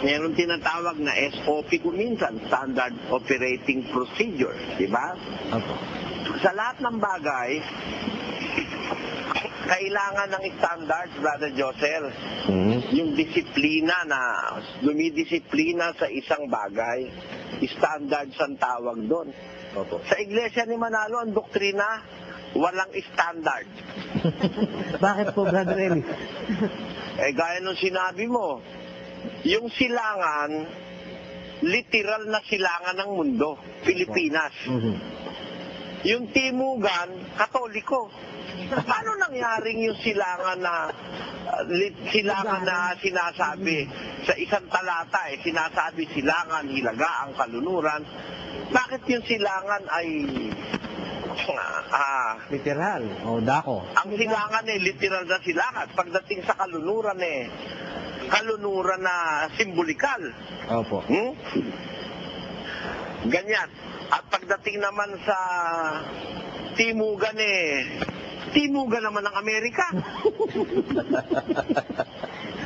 Meron tinatawag na SOP kung minsan, Standard Operating Procedure, di ba? Opo. Sa lahat ng bagay, kailangan ng standards, Brother Josel. Yung disiplina na dumidisiplina sa isang bagay, standards ang tawag doon. Opo. Sa Iglesia ni Manalo, ang doktrina, walang standard. Bakit po, Brother Eli? Gaya nung sinabi mo, yung silangan, literal na silangan ng mundo, Pilipinas. Yung timugan, Katoliko. Paano nangyaring yung silangan na sinasabi sa isang talata, sinasabi silangan, hilaga ang kalunuran. Bakit yung silangan ay literal o dako? Ang silangan literal na silangan. Pagdating sa kalunuran kalunuran na simbolikal. Opo. Ganyan. At pagdating naman sa timugan timugan naman ng Amerika.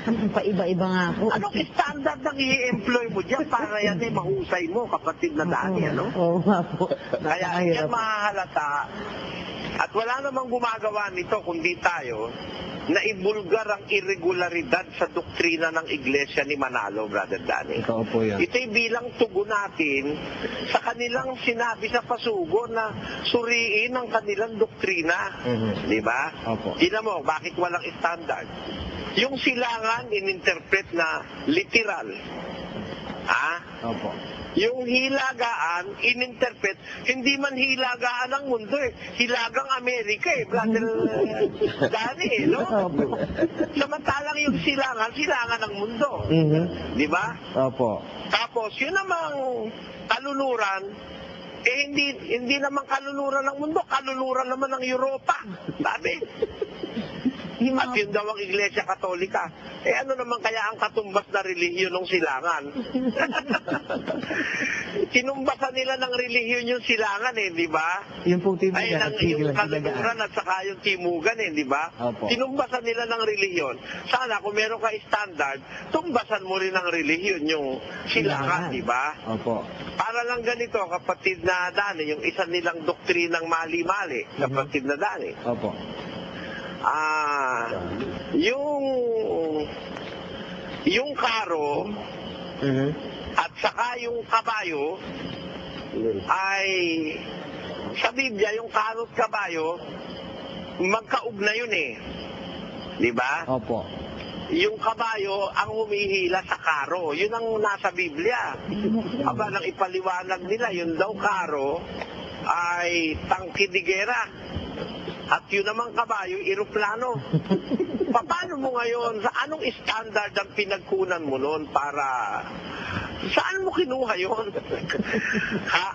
Anong paiba-iba nga po? Anong standard ng i-employ mo dyan para yan mahusay mo, kapatid na Dani, ano? Oo nga po. Kaya yan mahahalata. At wala namang gumagawa nito kundi tayo na ibulgar ang irregularidad sa doktrina ng Iglesia ni Manalo, Brother Danny. Ito po yan. Ito'y bilang tugon natin sa kanilang sinabi sa pasugo na suriin ang kanilang doktrina. Di ba? Opo. Tingnan mo, bakit walang standard? Yung silangan, ininterpret na literal. Opo. Yung hilagaan, ininterpret, hindi man hilagaan ng mundo hilagang Amerika Brother Danny, no? Samantalang yung silangan ng mundo. Di ba? Opo. Tapos, yun namang kaluluran, hindi naman kaluluran ng mundo, kaluluran naman ng Europa. Sabi. At yun daw ang Iglesia Katolika. Ano naman kaya ang katumbas na relihiyon ng silangan? Tinumbasan nila ng relihiyon yung silangan di ba? Yung pong timugan. Yung kalunuran at saka yung timugan di ba? Opo. Tinumbasan nila ng relihiyon. Sana kung meron ka standard, tumbasan mo rin ng relihiyon yung silangan, di ba? Opo. Para lang ganito, kapatid na Dani, yung isa nilang doktrinang mali-mali, kapatid na Dani. Opo. Yung karo at saka yung kabayo ay sa Biblia yung karo at kabayo magkaugna yun di ba? Opo. Yung kabayo ang humihila sa karo, yun ang nasa Biblia. Aba nang ipaliwanag nila, yun daw karo ay tangkidigera. At yun naman kabayo, eroplano. Paano mo ngayon, sa anong standard ang pinagkunan mo noon para... Saan mo kinuha yun?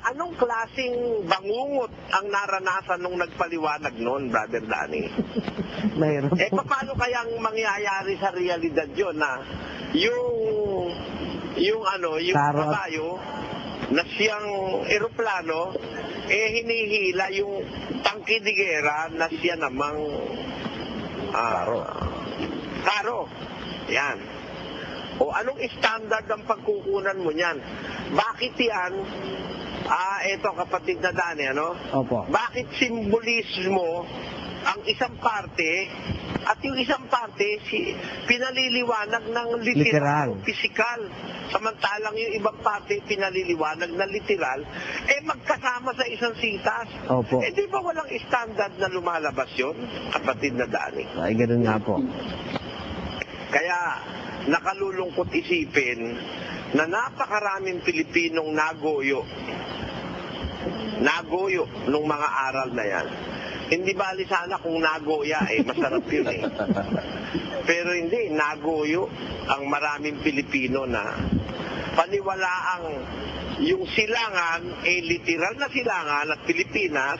Anong klaseng bangungot ang naranasan nung nagpaliwanag noon, Brother Danny? Mayroon po. Paano kayang mangyayari sa realidad yun na yung kabayo na siyang eroplano, hinihila yung tangkidigera na siya namang karo. Yan. O anong standard ang pagkukunan mo niyan? Bakit yan? Eto kapatid na Dani, Opo. Bakit simbolismo ang isang parte at yung isang parte pinaliliwanag ng literal, physical. Samantalang yung ibang parte pinaliliwanag na literal, magkasama sa isang sitas. Opo. Di ba walang standard na lumalabas yun, kapatid na Dani? Ay, ganun nga po. Kaya, nakalulungkot isipin na napakaraming Pilipinong nagoyo nung mga aral na yan. Hindi bali sana kung nagoya masarap yun Pero hindi, nagoyo ang maraming Pilipino na paniwalaang yung silangan literal na silangan at Pilipinas,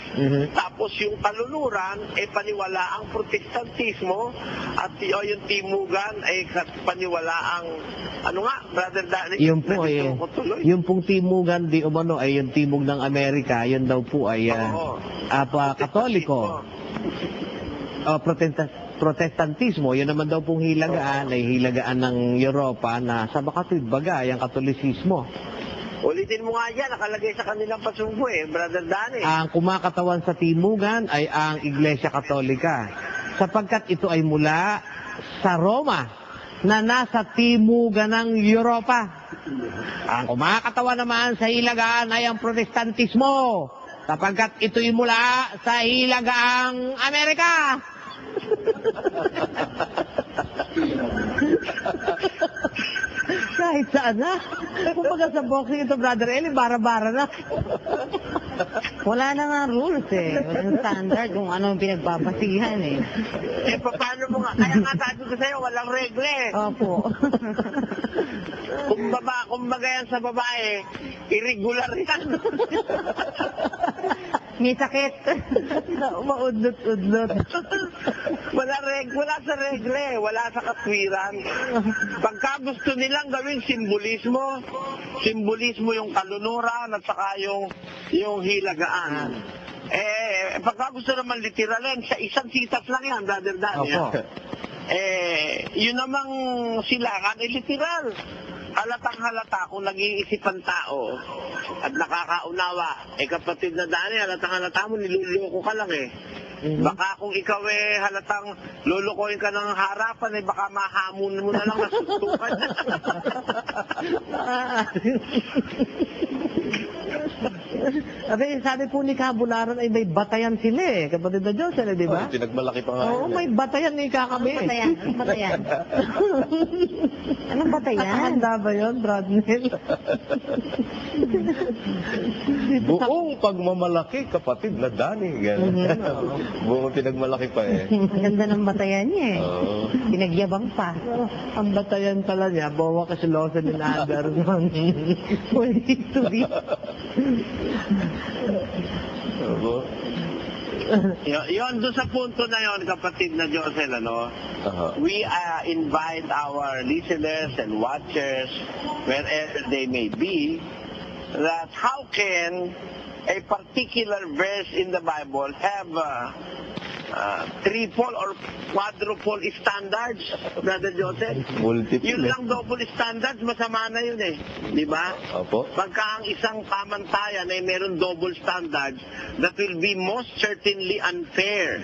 tapos yung kaluluran paniwalaang protestantismo at yung timugan paniwalaang Brother Danny? Yung po yung pong timugan di umano ay yung timog ng Amerika, yun daw po ay Katoliko. Protestantismo, yun naman daw pong hilagaan ay hilagaan ng Europa na sa bakatid baga, yung Katolisismo. Ulitin mo nga yan, nakalagay sa kanilang pasunggo Brother Danny. Ang kumakatawan sa timugan ay ang Iglesia Katolika, sapagkat ito ay mula sa Roma na nasa timugan ng Europa. Ang kumakatawan naman sa hilagaan ay ang Protestantismo, sapagkat ito'y mula sa hilagaang Amerika. Kahit saan na. Kumbaga sa boxing ito, Brother Eli, bara-bara na. Wala na nga rules Walang standard kung ano ang pinagbabasihan Paano mo nga? Kaya nga sabi ko sa'yo, walang regle. Opo. Kumbaga yan sa babae, irregular yan. May sakit. Maudlot-udlot. Wala sa regle, wala sa katwiran. Pagka gusto nilang gawing simbolismo yung kalunuran at saka yung hilagaan. Pagka gusto naman literalin, sa isang sitas lang yan, Brother Danny. Opo. Yun namang sila, literal. Halatang-halata kung nag-iisip ang tao at nakakaunawa. Kapatid na Danny, halatang-halata mo, niluloko ka lang Baka kung ikaw halatang lulukoyin ka ng harapan, baka mahamon mo na lang nasustukan. Sabi po ni Kabularan ay may batayan sila kapatid na Josel, di ba? Pinagmalaki pa nga Oo, yun may batayan ni kakabi. Anong batayan? Anong batayan? Handa ba yun, Bradnell? Buong pagmamalaki, kapatid na Danny. Buong pinagmalaki pa Ang ganda ng batayan niya Oo. Pinagyabang pa. Ang batayan pala niya, bawa kasi Lawson and Anderson. Pwede to be. Oo. Yon, doon sa punto na yon, kapatid na Josel, Aha. we invite our listeners and watchers, wherever they may be, that how can a particular verse in the Bible have triple or quadruple standards, Brother Joseph? Multiple. Yun lang double standards, masama na yun di ba? Opo. Pagka ang isang pamantayan ay meron double standards, that will be most certainly unfair.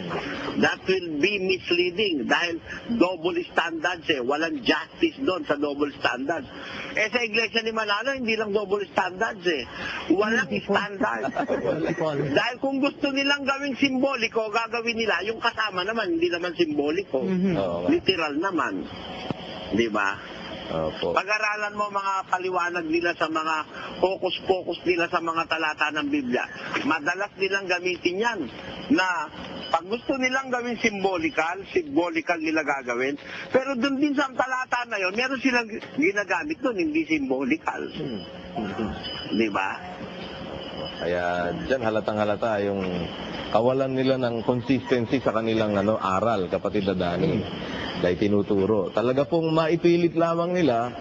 That will be misleading dahil double standards walang justice doon sa double standards. Sa Iglesia ni Manalo, hindi lang double standards walang standards. Dahil kung gusto nilang gawing simboliko, gagawin nila, yung kasama naman, hindi naman simboliko. Oo. Literal naman. Di ba? Opo. Pag-aralan mo mga paliwanag nila sa mga focus nila sa mga talata ng Biblia. Madalas nilang gamitin yan na pag gusto nilang gawin symbolical nila gagawin. Pero doon din sa talata na yon, meron silang ginagamit doon, hindi symbolical. Di ba? Kaya dyan halatang-halata yung kawalan nila ng consistency sa kanilang aral, kapatid na Danny. Dahil tinuturo. Talaga pong maipilit lamang nila,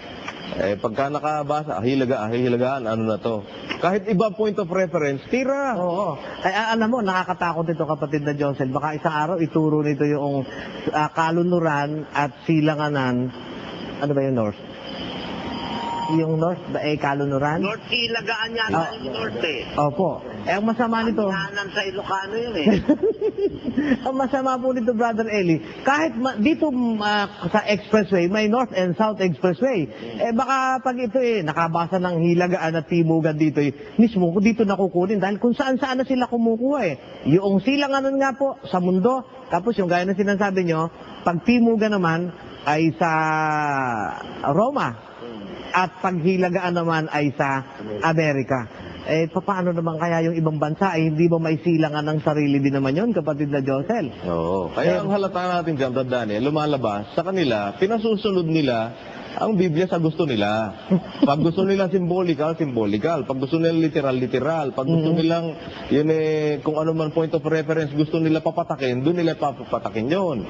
pagka nakabasa, hilagaan, ano na to. Kahit iba point of reference, tira. Oo. Ay, alam mo, nakakatakot ito, kapatid na Josel. Baka isang araw ituro nito yung kalunuran at silanganan. Ano ba yung North? Yung North ba kalunuran? North Ilagaan yata yung North Opo. Ang masama nito, Kanan sa Ilocano yun ang masama po nito, Brother Eli, kahit dito sa expressway, may North and South Expressway. Baka pag ito nakabasa ng hilagaan at timugan dito, mismo dito nakukunin dahil kung saan-saan na sila kumukuha Yung silanganan nga po sa mundo, tapos yung gaya na sinasabi nyo, pag timugan naman ay sa Roma. At paghilagaan naman ay sa Amerika. Paano naman kaya yung ibang bansa hindi ba may silangan ng sarili din naman yon, kapatid na Josel? Oo. Kaya ang halata natin dyan, Brad Danny, lumalabas sa kanila, pinasusunod nila ang Biblia sa gusto nila. Pag gusto nila symbolical. Pag gusto nila literal. Pag gusto nilang, kung ano man point of reference gusto nila papatakin, doon nila papatakin yon.